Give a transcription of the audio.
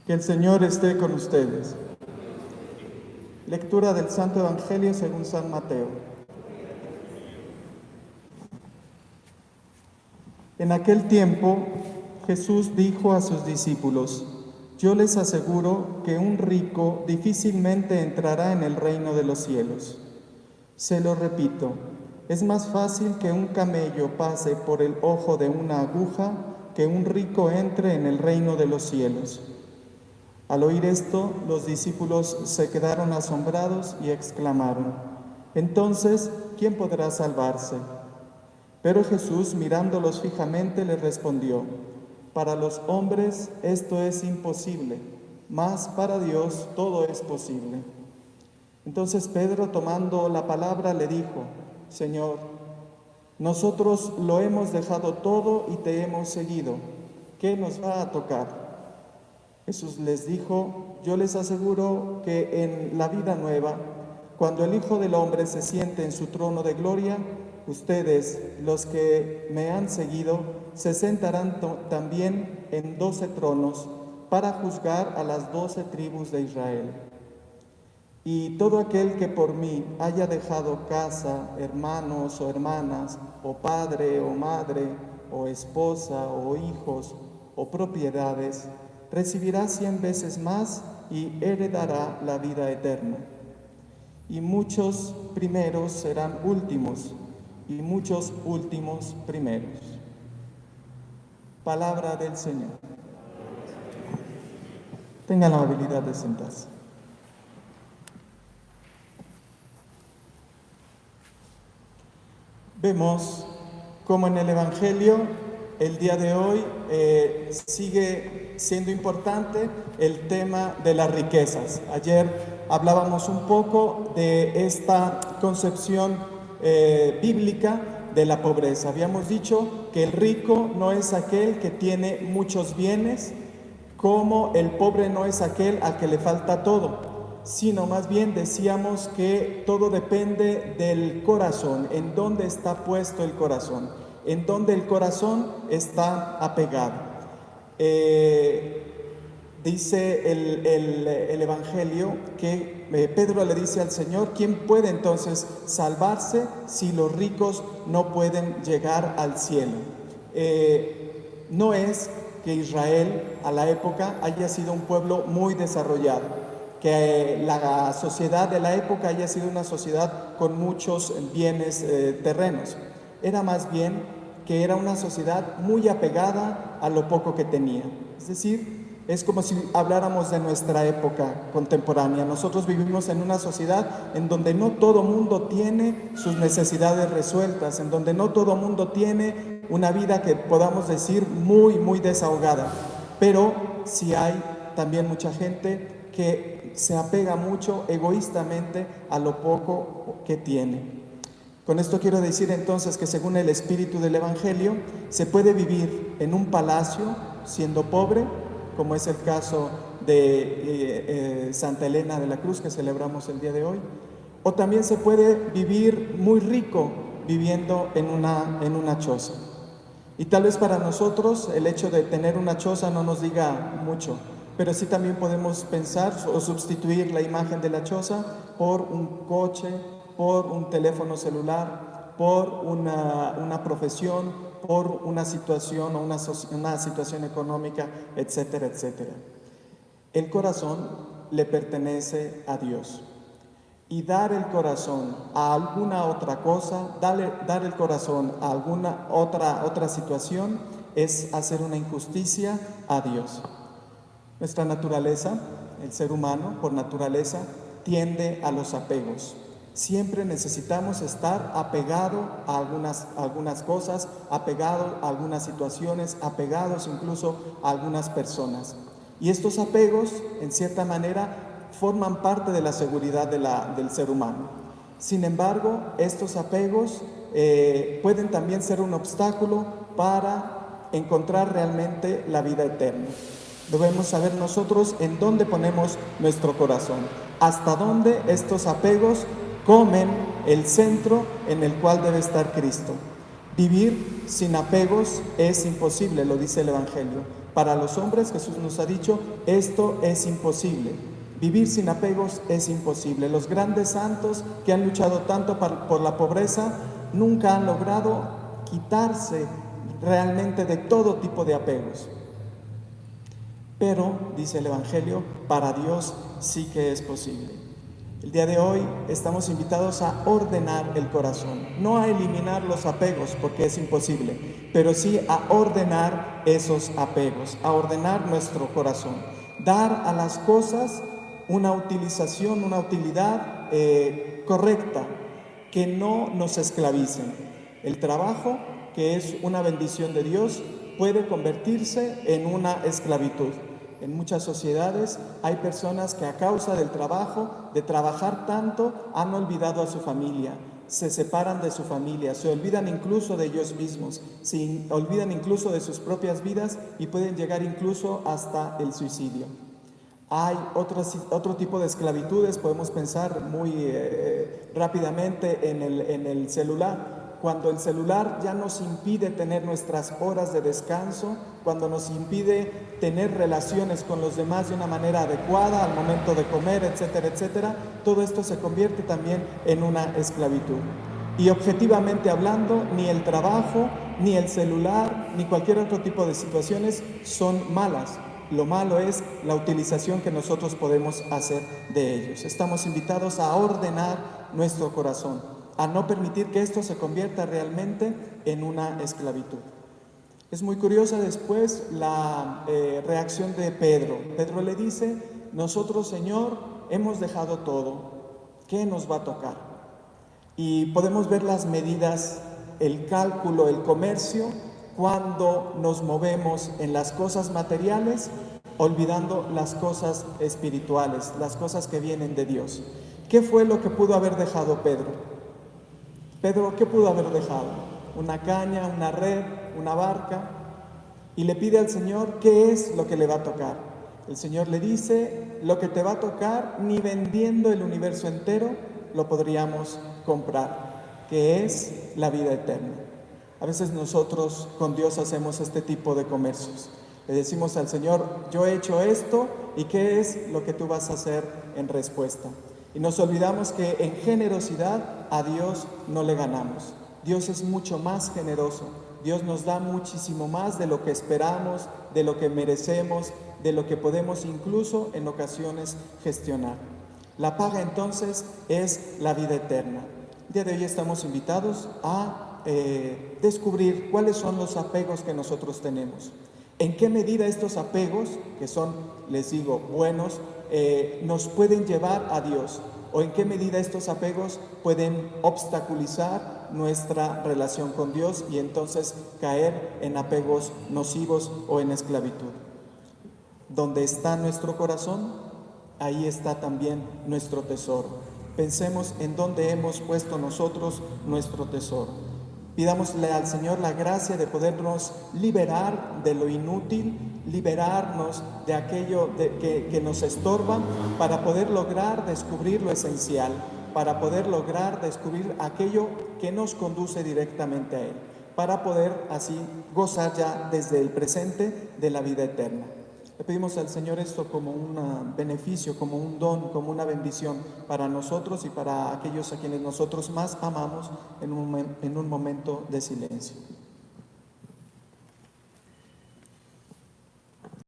Que el Señor esté con ustedes. Lectura del Santo Evangelio según San Mateo. En aquel tiempo, Jesús dijo a sus discípulos: Yo les aseguro que un rico difícilmente entrará en el reino de los cielos. Se lo repito, es más fácil que un camello pase por el ojo de una aguja que un rico entre en el reino de los cielos. Al oír esto, los discípulos se quedaron asombrados y exclamaron: Entonces, ¿quién podrá salvarse? Pero Jesús, mirándolos fijamente, les respondió: Para los hombres esto es imposible, mas para Dios todo es posible. Entonces Pedro, tomando la palabra, le dijo: Señor, nosotros lo hemos dejado todo y te hemos seguido. ¿Qué nos va a tocar? Jesús les dijo: Yo les aseguro que en la vida nueva, cuando el Hijo del Hombre se siente en su trono de gloria, ustedes, los que me han seguido, se sentarán también en 12 tronos para juzgar a las 12 tribus de Israel. Y todo aquel que por mí haya dejado casa, hermanos o hermanas, o padre o madre, o esposa o hijos, o propiedades, recibirá 100 veces más y heredará la vida eterna. Y muchos primeros serán últimos, y muchos últimos primeros. Palabra del Señor. Tengan la amabilidad de sentarse. Vemos cómo en el Evangelio el día de hoy sigue siendo importante el tema de las riquezas. Ayer hablábamos un poco de esta concepción bíblica de la pobreza. Habíamos dicho que el rico no es aquel que tiene muchos bienes, como el pobre no es aquel al que le falta todo, sino más bien decíamos que todo depende del corazón, en dónde está puesto el corazón, en dónde el corazón está apegado. Dice el Evangelio que Pedro le dice al Señor: ¿quién puede entonces salvarse si los ricos no pueden llegar al cielo? No es que Israel a la época haya sido un pueblo muy desarrollado, que la sociedad de la época haya sido una sociedad con muchos bienes terrenos. Era más bien que era una sociedad muy apegada a lo poco que tenía. Es decir, es como si habláramos de nuestra época contemporánea. Nosotros vivimos en una sociedad en donde no todo mundo tiene sus necesidades resueltas, en donde no todo mundo tiene una vida que podamos decir muy desahogada. Pero sí hay también mucha gente que se apega mucho egoístamente a lo poco que tiene. Con esto quiero decir entonces que según el espíritu del Evangelio, se puede vivir en un palacio siendo pobre, como es el caso de Santa Elena de la Cruz, que celebramos el día de hoy, o también se puede vivir muy rico viviendo en una choza. Y tal vez para nosotros el hecho de tener una choza no nos diga mucho, pero sí también podemos pensar o sustituir la imagen de la choza por un coche, por un teléfono celular, por una profesión, por una situación o una situación económica, etcétera, etcétera. El corazón le pertenece a Dios. Y dar el corazón a alguna otra cosa, dar el corazón a alguna otra situación, es hacer una injusticia a Dios. Nuestra naturaleza, el ser humano, por naturaleza, tiende a los apegos. Siempre necesitamos estar apegado a algunas cosas, apegado a algunas situaciones, apegados incluso a algunas personas. Y estos apegos, en cierta manera, forman parte de la seguridad del ser humano. Sin embargo, estos apegos pueden también ser un obstáculo para encontrar realmente la vida eterna. Debemos saber nosotros en dónde ponemos nuestro corazón, hasta dónde estos apegos comen el centro en el cual debe estar Cristo. Vivir sin apegos es imposible, lo dice el Evangelio. Para los hombres, Jesús nos ha dicho, esto es imposible. Vivir sin apegos es imposible. Los grandes santos que han luchado tanto por la pobreza nunca han logrado quitarse realmente de todo tipo de apegos. Pero, dice el Evangelio, para Dios sí que es posible. El día de hoy estamos invitados a ordenar el corazón, no a eliminar los apegos porque es imposible, pero sí a ordenar esos apegos, a ordenar nuestro corazón, dar a las cosas una utilización, una utilidad correcta, que no nos esclavicen. El trabajo, que es una bendición de Dios, puede convertirse en una esclavitud. En muchas sociedades hay personas que a causa del trabajo, de trabajar tanto, han olvidado a su familia, se separan de su familia, se olvidan incluso de ellos mismos, se olvidan incluso de sus propias vidas y pueden llegar incluso hasta el suicidio. Hay otro tipo de esclavitudes, podemos pensar muy rápidamente en el celular. Cuando el celular ya nos impide tener nuestras horas de descanso, cuando nos impide tener relaciones con los demás de una manera adecuada al momento de comer, etcétera, etcétera, todo esto se convierte también en una esclavitud. Y objetivamente hablando, ni el trabajo, ni el celular, ni cualquier otro tipo de situaciones son malas. Lo malo es la utilización que nosotros podemos hacer de ellos. Estamos invitados a ordenar nuestro corazón, a no permitir que esto se convierta realmente en una esclavitud. Es muy curiosa después la reacción de Pedro. Pedro le dice, nosotros, Señor, hemos dejado todo, ¿qué nos va a tocar? Y podemos ver las medidas, el cálculo, el comercio, cuando nos movemos en las cosas materiales, olvidando las cosas espirituales, las cosas que vienen de Dios. ¿Qué fue lo que pudo haber dejado Pedro? Pedro, ¿qué pudo haber dejado? Una caña, una red, una barca. Y le pide al Señor qué es lo que le va a tocar. El Señor le dice, lo que te va a tocar, ni vendiendo el universo entero, lo podríamos comprar, que es la vida eterna. A veces nosotros con Dios hacemos este tipo de comercios. Le decimos al Señor, yo he hecho esto, ¿y qué es lo que tú vas a hacer en respuesta? Y nos olvidamos que en generosidad a Dios no le ganamos. Dios es mucho más generoso. Dios nos da muchísimo más de lo que esperamos, de lo que merecemos, de lo que podemos incluso en ocasiones gestionar. La paga entonces es la vida eterna. El día de hoy estamos invitados a descubrir cuáles son los apegos que nosotros tenemos. En qué medida estos apegos, que son, les digo, buenos, nos pueden llevar a Dios, o en qué medida estos apegos pueden obstaculizar nuestra relación con Dios y entonces caer en apegos nocivos o en esclavitud. Donde está nuestro corazón, ahí está también nuestro tesoro. Pensemos en dónde hemos puesto nosotros nuestro tesoro. Pidámosle al Señor la gracia de podernos liberar de lo inútil, liberarnos de aquello que nos estorba, para poder lograr descubrir lo esencial, para poder lograr descubrir aquello que nos conduce directamente a Él, para poder así gozar ya desde el presente de la vida eterna. Le pedimos al Señor esto como un beneficio, como un don, como una bendición para nosotros y para aquellos a quienes nosotros más amamos en un momento de silencio.